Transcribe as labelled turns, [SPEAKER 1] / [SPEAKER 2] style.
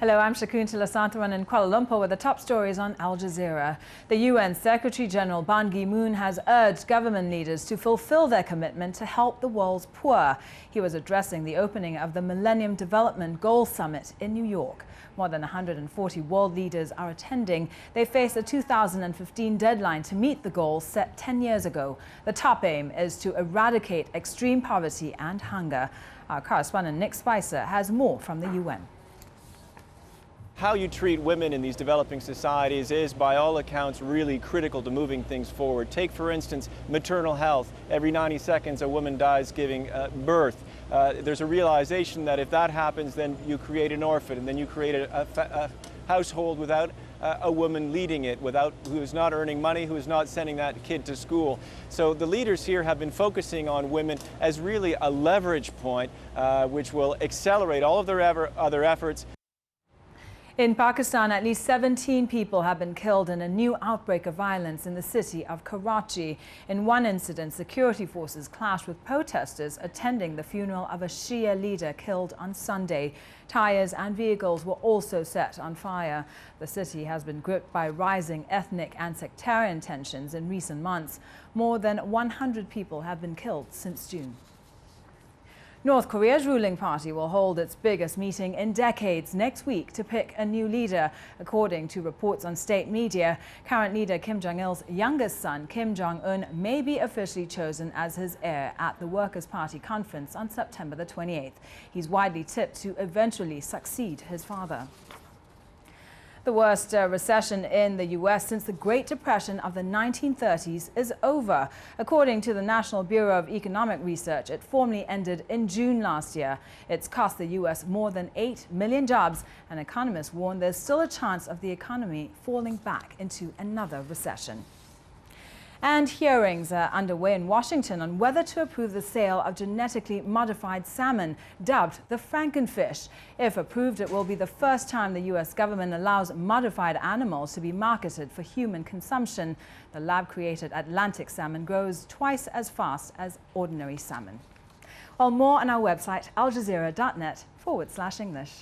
[SPEAKER 1] Hello, I'm Shakuntala Santharan in Kuala Lumpur with the top stories on Al Jazeera. The UN Secretary-General Ban Ki-moon has urged government leaders to fulfill their commitment to help the world's poor. He was addressing the opening of the Millennium Development Goals Summit in New York. More than 140 world leaders are attending. They face a 2015 deadline to meet the goals set 10 years ago. The top aim is to eradicate extreme poverty and hunger. Our correspondent Nick Spicer has more from the UN.
[SPEAKER 2] How you treat women in these developing societies is, by all accounts, really critical to moving things forward. Take, for instance, maternal health. Every 90 seconds, a woman dies giving birth. There's a realization that if that happens, then you create an orphan, and then you create a household without a woman leading it, who is not earning money, who is not sending that kid to school. So the leaders here have been focusing on women as really a leverage point, which will accelerate all of their other efforts.
[SPEAKER 1] In Pakistan, at least 17 people have been killed in a new outbreak of violence in the city of Karachi. In one incident, security forces clashed with protesters attending the funeral of a Shia leader killed on Sunday. Tires and vehicles were also set on fire. The city has been gripped by rising ethnic and sectarian tensions in recent months. More than 100 people have been killed since June. North Korea's ruling party will hold its biggest meeting in decades next week to pick a new leader. According to reports on state media, current leader Kim Jong-il's youngest son, Kim Jong-un, may be officially chosen as his heir at the Workers' Party conference on September the 28th. He's widely tipped to eventually succeed his father. The worst recession in the U.S. since the Great Depression of the 1930s is over. According to the National Bureau of Economic Research, it formally ended in June last year. It's cost the U.S. more than 8 million jobs, and economists warn there's still a chance of the economy falling back into another recession. And hearings are underway in Washington on whether to approve the sale of genetically modified salmon, dubbed the Frankenfish. If approved, it will be the first time the U.S. government allows modified animals to be marketed for human consumption. The lab-created Atlantic salmon grows twice as fast as ordinary salmon. Well, more on our website, aljazeera.net/English.